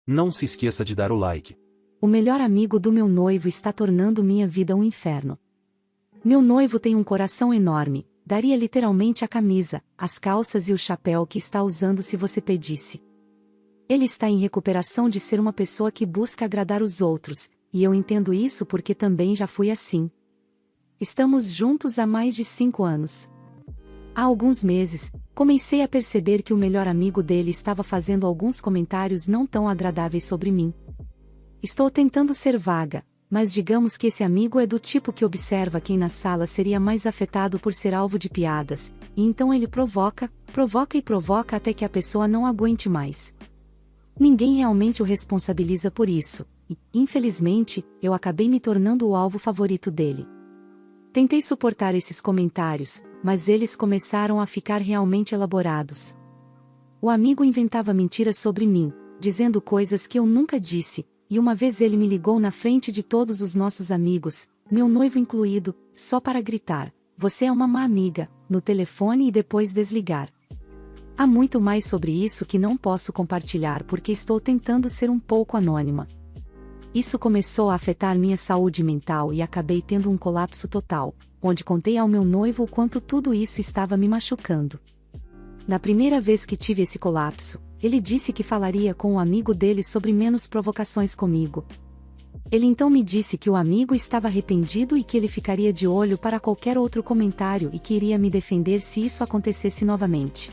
Não se esqueça de dar o like. O melhor amigo do meu noivo está tornando minha vida um inferno. Meu noivo tem um coração enorme, daria literalmente a camisa, as calças e o chapéu que está usando se você pedisse. Ele está em recuperação de ser uma pessoa que busca agradar os outros, e eu entendo isso porque também já fui assim. Estamos juntos há mais de 5 anos. Há alguns meses, comecei a perceber que o melhor amigo dele estava fazendo alguns comentários não tão agradáveis sobre mim. Estou tentando ser vaga, mas digamos que esse amigo é do tipo que observa quem na sala seria mais afetado por ser alvo de piadas, e então ele provoca até que a pessoa não aguente mais. Ninguém realmente o responsabiliza por isso, e, infelizmente, eu acabei me tornando o alvo favorito dele. Tentei suportar esses comentários, mas eles começaram a ficar realmente elaborados. O amigo inventava mentiras sobre mim, dizendo coisas que eu nunca disse, e uma vez ele me ligou na frente de todos os nossos amigos, meu noivo incluído, só para gritar: "Você é uma má amiga", no telefone e depois desligar. Há muito mais sobre isso que não posso compartilhar porque estou tentando ser um pouco anônima. Isso começou a afetar minha saúde mental e acabei tendo um colapso total, onde contei ao meu noivo o quanto tudo isso estava me machucando. Na primeira vez que tive esse colapso, ele disse que falaria com um amigo dele sobre menos provocações comigo. Ele então me disse que o amigo estava arrependido e que ele ficaria de olho para qualquer outro comentário e que iria me defender se isso acontecesse novamente.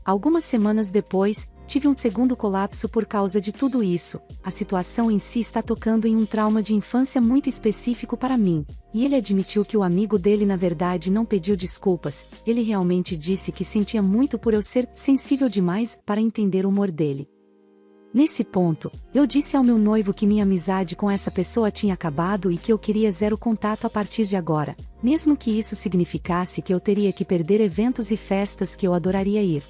Algumas semanas depois, tive um segundo colapso por causa de tudo isso. A situação em si está tocando em um trauma de infância muito específico para mim, e ele admitiu que o amigo dele na verdade não pediu desculpas, ele realmente disse que sentia muito por eu ser sensível demais para entender o humor dele. Nesse ponto, eu disse ao meu noivo que minha amizade com essa pessoa tinha acabado e que eu queria zero contato a partir de agora, mesmo que isso significasse que eu teria que perder eventos e festas que eu adoraria ir.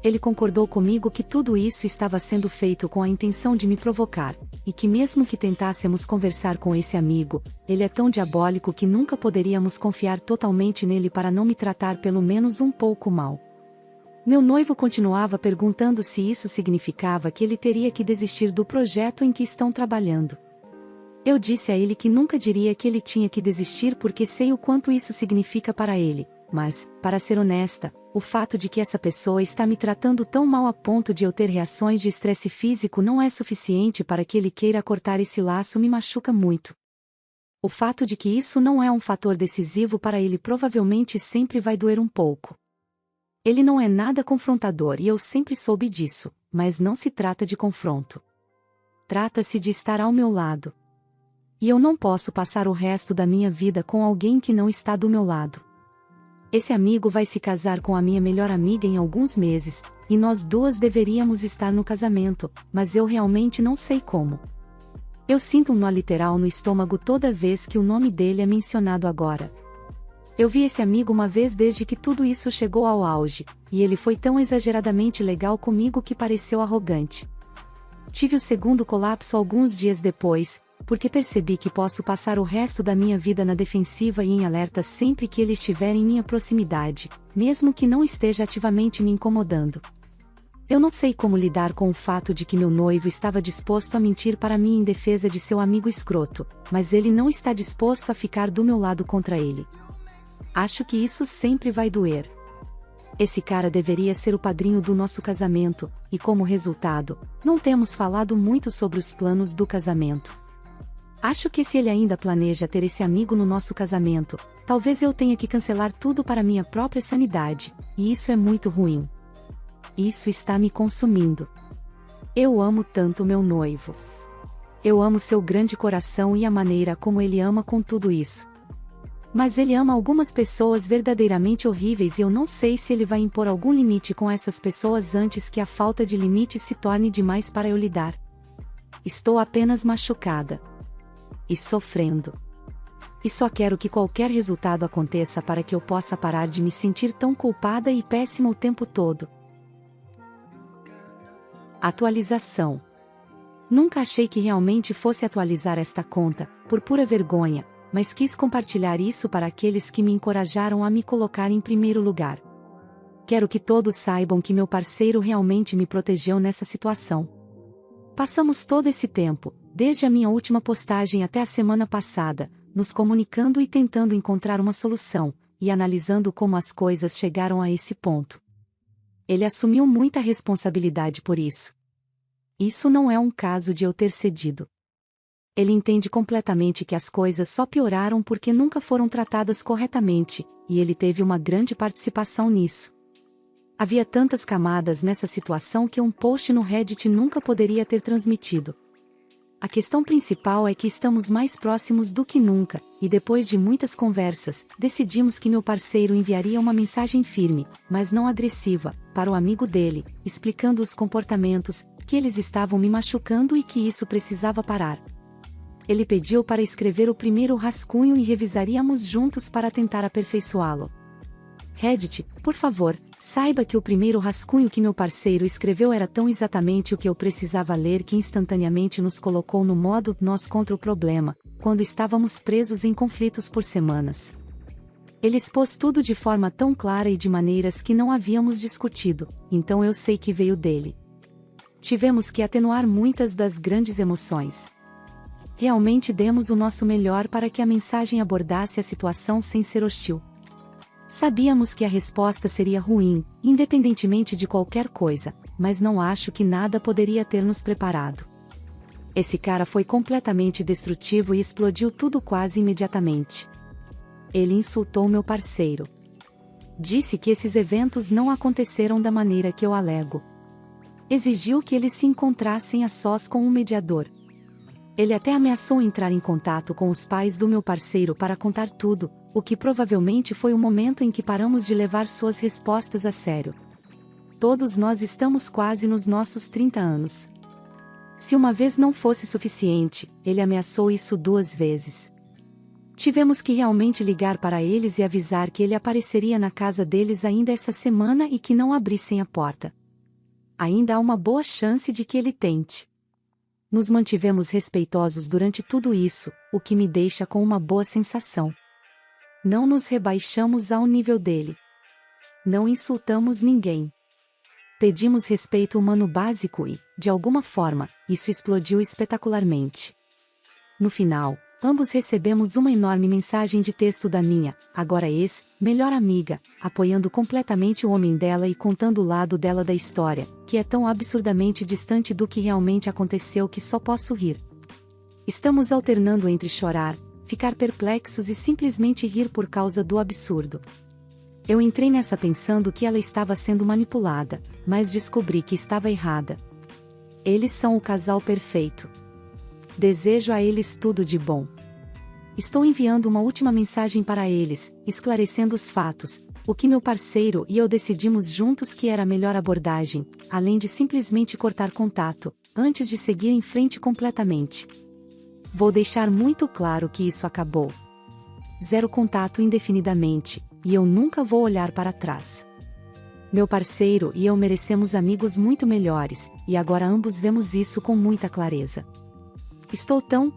Ele concordou comigo que tudo isso estava sendo feito com a intenção de me provocar, e que mesmo que tentássemos conversar com esse amigo, ele é tão diabólico que nunca poderíamos confiar totalmente nele para não me tratar pelo menos um pouco mal. Meu noivo continuava perguntando se isso significava que ele teria que desistir do projeto em que estão trabalhando. Eu disse a ele que nunca diria que ele tinha que desistir porque sei o quanto isso significa para ele, mas, para ser honesta, o fato de que essa pessoa está me tratando tão mal a ponto de eu ter reações de estresse físico não é suficiente para que ele queira cortar esse laço me machuca muito. O fato de que isso não é um fator decisivo para ele provavelmente sempre vai doer um pouco. Ele não é nada confrontador e eu sempre soube disso, mas não se trata de confronto. Trata-se de estar ao meu lado. E eu não posso passar o resto da minha vida com alguém que não está do meu lado. Esse amigo vai se casar com a minha melhor amiga em alguns meses, e nós duas deveríamos estar no casamento, mas eu realmente não sei como. Eu sinto um nó literal no estômago toda vez que o nome dele é mencionado agora. Eu vi esse amigo uma vez desde que tudo isso chegou ao auge, e ele foi tão exageradamente legal comigo que pareceu arrogante. Tive o segundo colapso alguns dias depois, porque percebi que posso passar o resto da minha vida na defensiva e em alerta sempre que ele estiver em minha proximidade, mesmo que não esteja ativamente me incomodando. Eu não sei como lidar com o fato de que meu noivo estava disposto a mentir para mim em defesa de seu amigo escroto, mas ele não está disposto a ficar do meu lado contra ele. Acho que isso sempre vai doer. Esse cara deveria ser o padrinho do nosso casamento, e como resultado, não temos falado muito sobre os planos do casamento. Acho que se ele ainda planeja ter esse amigo no nosso casamento, talvez eu tenha que cancelar tudo para minha própria sanidade, e isso é muito ruim. Isso está me consumindo. Eu amo tanto meu noivo. Eu amo seu grande coração e a maneira como ele ama com tudo isso. Mas ele ama algumas pessoas verdadeiramente horríveis e eu não sei se ele vai impor algum limite com essas pessoas antes que a falta de limite se torne demais para eu lidar. Estou apenas machucada. E sofrendo. E só quero que qualquer resultado aconteça para que eu possa parar de me sentir tão culpada e péssima o tempo todo. Atualização. Nunca achei que realmente fosse atualizar esta conta, por pura vergonha, mas quis compartilhar isso para aqueles que me encorajaram a me colocar em primeiro lugar. Quero que todos saibam que meu parceiro realmente me protegeu nessa situação. Passamos todo esse tempo, desde a minha última postagem até a semana passada, nos comunicando e tentando encontrar uma solução, e analisando como as coisas chegaram a esse ponto. Ele assumiu muita responsabilidade por isso. Isso não é um caso de eu ter cedido. Ele entende completamente que as coisas só pioraram porque nunca foram tratadas corretamente, e ele teve uma grande participação nisso. Havia tantas camadas nessa situação que um post no Reddit nunca poderia ter transmitido. A questão principal é que estamos mais próximos do que nunca, e depois de muitas conversas, decidimos que meu parceiro enviaria uma mensagem firme, mas não agressiva, para o amigo dele, explicando os comportamentos, que eles estavam me machucando e que isso precisava parar. Ele pediu para escrever o primeiro rascunho e revisaríamos juntos para tentar aperfeiçoá-lo. Reddit, por favor, saiba que o primeiro rascunho que meu parceiro escreveu era tão exatamente o que eu precisava ler que instantaneamente nos colocou no modo nós contra o problema, quando estávamos presos em conflitos por semanas. Ele expôs tudo de forma tão clara e de maneiras que não havíamos discutido, então eu sei que veio dele. Tivemos que atenuar muitas das grandes emoções. Realmente demos o nosso melhor para que a mensagem abordasse a situação sem ser hostil. Sabíamos que a resposta seria ruim, independentemente de qualquer coisa, mas não acho que nada poderia ter nos preparado. Esse cara foi completamente destrutivo e explodiu tudo quase imediatamente. Ele insultou meu parceiro. Disse que esses eventos não aconteceram da maneira que eu alego. Exigiu que eles se encontrassem a sós com um mediador. Ele até ameaçou entrar em contato com os pais do meu parceiro para contar tudo, o que provavelmente foi o momento em que paramos de levar suas respostas a sério. Todos nós estamos quase nos nossos 30 anos. Se uma vez não fosse suficiente, ele ameaçou isso 2 vezes. Tivemos que realmente ligar para eles e avisar que ele apareceria na casa deles ainda essa semana e que não abrissem a porta. Ainda há uma boa chance de que ele tente. Nos mantivemos respeitosos durante tudo isso, o que me deixa com uma boa sensação. Não nos rebaixamos ao nível dele. Não insultamos ninguém. Pedimos respeito humano básico e, de alguma forma, isso explodiu espetacularmente. No final, ambos recebemos uma enorme mensagem de texto da minha, agora melhor amiga, apoiando completamente o homem dela e contando o lado dela da história, que é tão absurdamente distante do que realmente aconteceu que só posso rir. Estamos alternando entre chorar, ficar perplexos e simplesmente rir por causa do absurdo. Eu entrei nessa pensando que ela estava sendo manipulada, mas descobri que estava errada. Eles são o casal perfeito. Desejo a eles tudo de bom. Estou enviando uma última mensagem para eles, esclarecendo os fatos, o que meu parceiro e eu decidimos juntos que era a melhor abordagem, além de simplesmente cortar contato, antes de seguir em frente completamente. Vou deixar muito claro que isso acabou. 0 contato indefinidamente, e eu nunca vou olhar para trás. Meu parceiro e eu merecemos amigos muito melhores, e agora ambos vemos isso com muita clareza. Estou tão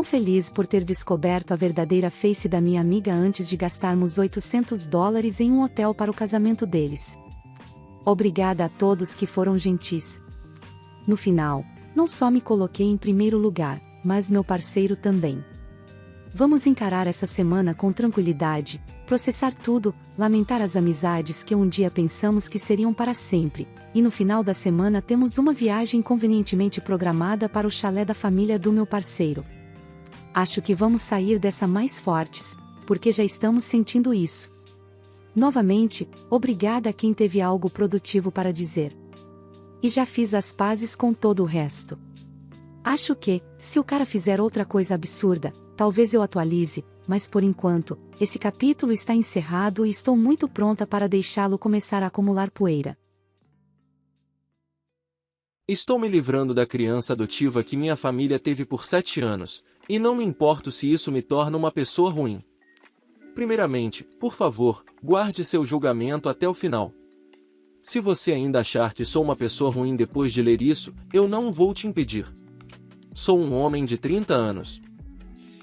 feliz por ter descoberto a verdadeira face da minha amiga antes de gastarmos $800 em um hotel para o casamento deles. Obrigada a todos que foram gentis. No final, não só me coloquei em primeiro lugar, mas meu parceiro também. Vamos encarar essa semana com tranquilidade, processar tudo, lamentar as amizades que um dia pensamos que seriam para sempre, e no final da semana temos uma viagem convenientemente programada para o chalé da família do meu parceiro. Acho que vamos sair dessa mais fortes, porque já estamos sentindo isso. Novamente, obrigada a quem teve algo produtivo para dizer. E já fiz as pazes com todo o resto. Acho que, se o cara fizer outra coisa absurda, talvez eu atualize, mas por enquanto, esse capítulo está encerrado e estou muito pronta para deixá-lo começar a acumular poeira. Estou me livrando da criança adotiva que minha família teve por 7 anos, e não me importo se isso me torna uma pessoa ruim. Primeiramente, por favor, guarde seu julgamento até o final. Se você ainda achar que sou uma pessoa ruim depois de ler isso, eu não vou te impedir. Sou um homem de 30 anos.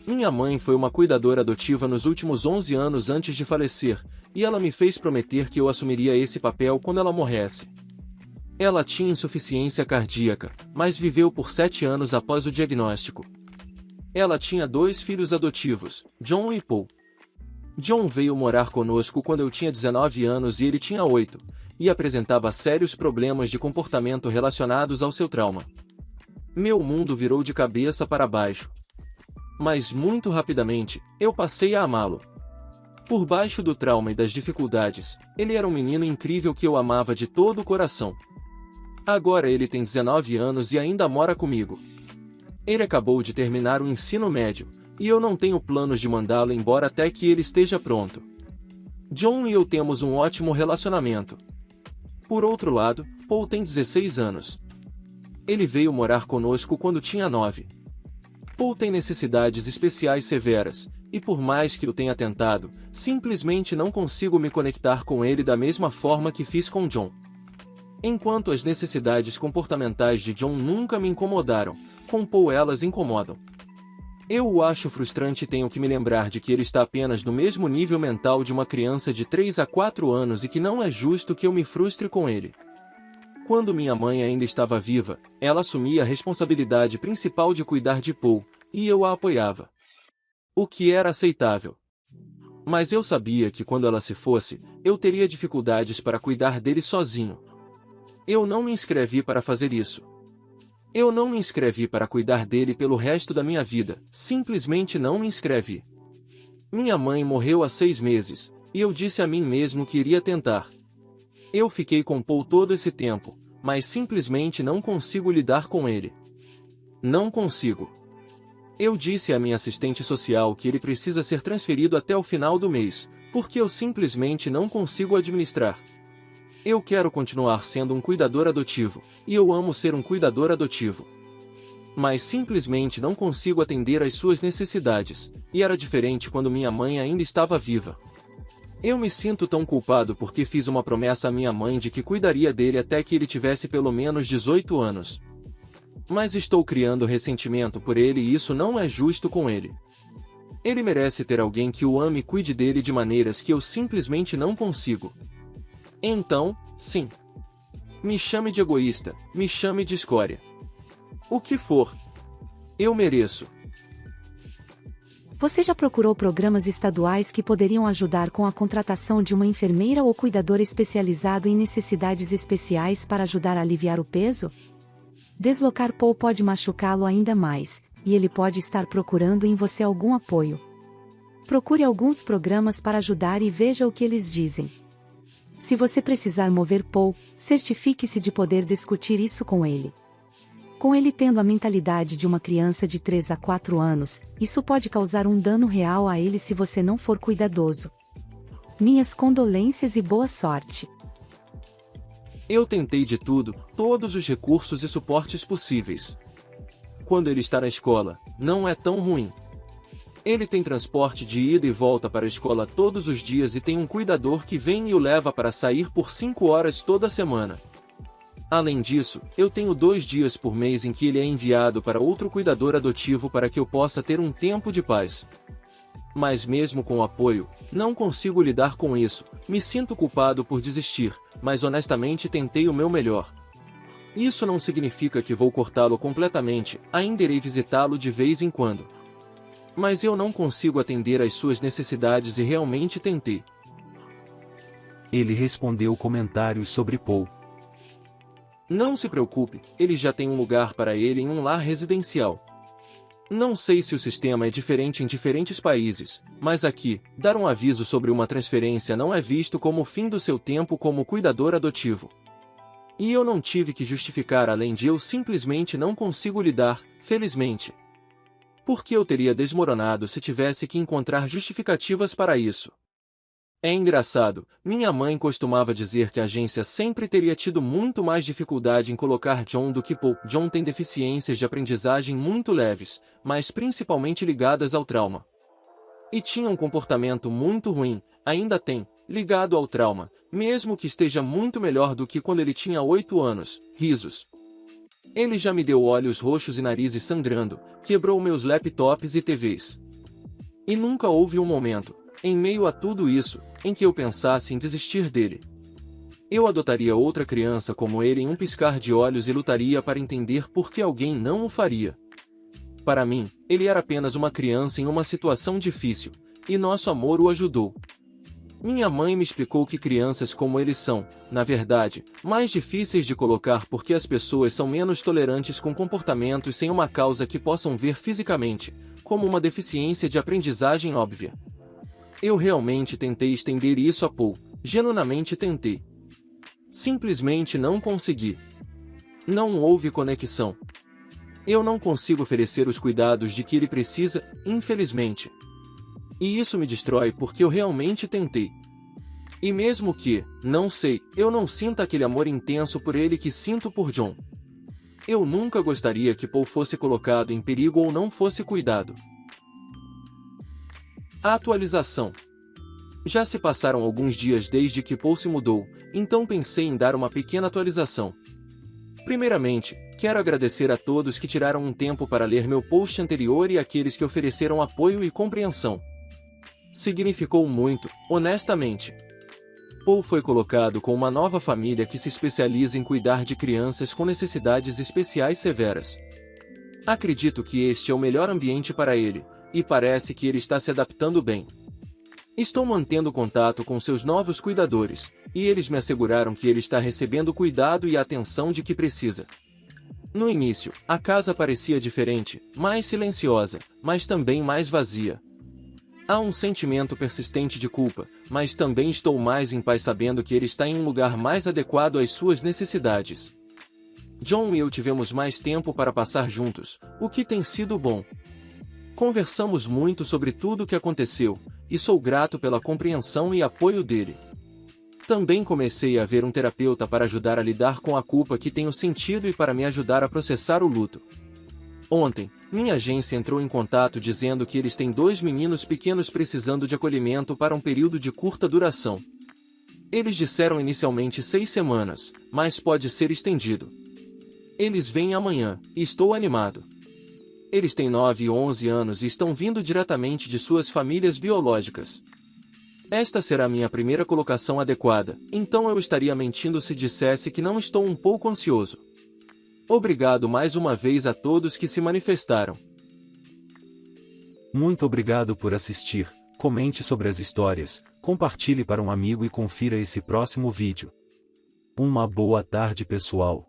Minha mãe foi uma cuidadora adotiva nos últimos 11 anos antes de falecer, e ela me fez prometer que eu assumiria esse papel quando ela morresse. Ela tinha insuficiência cardíaca, mas viveu por 7 anos após o diagnóstico. Ela tinha 2 filhos adotivos, John e Paul. John veio morar conosco quando eu tinha 19 anos e ele tinha 8, e apresentava sérios problemas de comportamento relacionados ao seu trauma. Meu mundo virou de cabeça para baixo. Mas muito rapidamente, eu passei a amá-lo. Por baixo do trauma e das dificuldades, ele era um menino incrível que eu amava de todo o coração. Agora ele tem 19 anos e ainda mora comigo. Ele acabou de terminar o ensino médio, e eu não tenho planos de mandá-lo embora até que ele esteja pronto. John e eu temos um ótimo relacionamento. Por outro lado, Paul tem 16 anos. Ele veio morar conosco quando tinha 9. Paul tem necessidades especiais severas, e por mais que eu tenha tentado, simplesmente não consigo me conectar com ele da mesma forma que fiz com John. Enquanto as necessidades comportamentais de John nunca me incomodaram, com Paul elas incomodam. Eu o acho frustrante e tenho que me lembrar de que ele está apenas no mesmo nível mental de uma criança de 3 a 4 anos e que não é justo que eu me frustre com ele. Quando minha mãe ainda estava viva, ela assumia a responsabilidade principal de cuidar de Paul, e eu a apoiava. O que era aceitável. Mas eu sabia que quando ela se fosse, eu teria dificuldades para cuidar dele sozinho. Eu não me inscrevi para fazer isso. Eu não me inscrevi para cuidar dele pelo resto da minha vida, simplesmente não me inscrevi. Minha mãe morreu há 6 meses, e eu disse a mim mesmo que iria tentar. Eu fiquei com Paul todo esse tempo, mas simplesmente não consigo lidar com ele. Não consigo. Eu disse à minha assistente social que ele precisa ser transferido até o final do mês, porque eu simplesmente não consigo administrar. Eu quero continuar sendo um cuidador adotivo, e eu amo ser um cuidador adotivo. Mas simplesmente não consigo atender às suas necessidades, e era diferente quando minha mãe ainda estava viva. Eu me sinto tão culpado porque fiz uma promessa à minha mãe de que cuidaria dele até que ele tivesse pelo menos 18 anos. Mas estou criando ressentimento por ele e isso não é justo com ele. Ele merece ter alguém que o ame e cuide dele de maneiras que eu simplesmente não consigo. Então, sim. Me chame de egoísta, me chame de escória. O que for. Eu mereço. Você já procurou programas estaduais que poderiam ajudar com a contratação de uma enfermeira ou cuidador especializado em necessidades especiais para ajudar a aliviar o peso? Deslocar Paul pode machucá-lo ainda mais, e ele pode estar procurando em você algum apoio. Procure alguns programas para ajudar e veja o que eles dizem. Se você precisar mover Paul, certifique-se de poder discutir isso com ele. Com ele tendo a mentalidade de uma criança de 3 a 4 anos, isso pode causar um dano real a ele se você não for cuidadoso. Minhas condolências e boa sorte. Eu tentei de tudo, todos os recursos e suportes possíveis. Quando ele está na escola, não é tão ruim. Ele tem transporte de ida e volta para a escola todos os dias e tem um cuidador que vem e o leva para sair por 5 horas toda semana. Além disso, eu tenho 2 dias por mês em que ele é enviado para outro cuidador adotivo para que eu possa ter um tempo de paz. Mas mesmo com o apoio, não consigo lidar com isso, me sinto culpado por desistir, mas honestamente tentei o meu melhor. Isso não significa que vou cortá-lo completamente, ainda irei visitá-lo de vez em quando. Mas eu não consigo atender às suas necessidades e realmente tentei. Ele respondeu comentários sobre Paul. Não se preocupe, ele já tem um lugar para ele em um lar residencial. Não sei se o sistema é diferente em diferentes países, mas aqui, dar um aviso sobre uma transferência não é visto como o fim do seu tempo como cuidador adotivo. E eu não tive que justificar além de eu simplesmente não consigo lidar, felizmente. Porque eu teria desmoronado se tivesse que encontrar justificativas para isso. É engraçado, minha mãe costumava dizer que a agência sempre teria tido muito mais dificuldade em colocar John do que Paul. John tem deficiências de aprendizagem muito leves, mas principalmente ligadas ao trauma. E tinha um comportamento muito ruim, ainda tem, ligado ao trauma, mesmo que esteja muito melhor do que quando ele tinha 8 anos, risos. Ele já me deu olhos roxos e narizes sangrando, quebrou meus laptops e TVs. E nunca houve um momento, em meio a tudo isso, em que eu pensasse em desistir dele. Eu adotaria outra criança como ele em um piscar de olhos e lutaria para entender por que alguém não o faria. Para mim, ele era apenas uma criança em uma situação difícil, e nosso amor o ajudou. Minha mãe me explicou que crianças como ele são, na verdade, mais difíceis de colocar porque as pessoas são menos tolerantes com comportamentos sem uma causa que possam ver fisicamente, como uma deficiência de aprendizagem óbvia. Eu realmente tentei estender isso a Paul, genuinamente tentei. Simplesmente não consegui. Não houve conexão. Eu não consigo oferecer os cuidados de que ele precisa, infelizmente. E isso me destrói porque eu realmente tentei. E mesmo que, não sei, eu não sinta aquele amor intenso por ele que sinto por John. Eu nunca gostaria que Paul fosse colocado em perigo ou não fosse cuidado. A atualização. Já se passaram alguns dias desde que Paul se mudou, então pensei em dar uma pequena atualização. Primeiramente, quero agradecer a todos que tiraram um tempo para ler meu post anterior e àqueles que ofereceram apoio e compreensão. Significou muito, honestamente. Paul foi colocado com uma nova família que se especializa em cuidar de crianças com necessidades especiais severas. Acredito que este é o melhor ambiente para ele, e parece que ele está se adaptando bem. Estou mantendo contato com seus novos cuidadores, e eles me asseguraram que ele está recebendo o cuidado e a atenção de que precisa. No início, a casa parecia diferente, mais silenciosa, mas também mais vazia. Há um sentimento persistente de culpa, mas também estou mais em paz sabendo que ele está em um lugar mais adequado às suas necessidades. John e eu tivemos mais tempo para passar juntos, o que tem sido bom. Conversamos muito sobre tudo o que aconteceu, e sou grato pela compreensão e apoio dele. Também comecei a ver um terapeuta para ajudar a lidar com a culpa que tenho sentido e para me ajudar a processar o luto. Ontem, minha agência entrou em contato dizendo que eles têm 2 meninos pequenos precisando de acolhimento para um período de curta duração. Eles disseram inicialmente 6 semanas, mas pode ser estendido. Eles vêm amanhã, e estou animado. Eles têm 9 e 11 anos e estão vindo diretamente de suas famílias biológicas. Esta será minha primeira colocação adequada, então eu estaria mentindo se dissesse que não estou um pouco ansioso. Obrigado mais uma vez a todos que se manifestaram. Muito obrigado por assistir, comente sobre as histórias, compartilhe para um amigo e confira esse próximo vídeo. Uma boa tarde pessoal.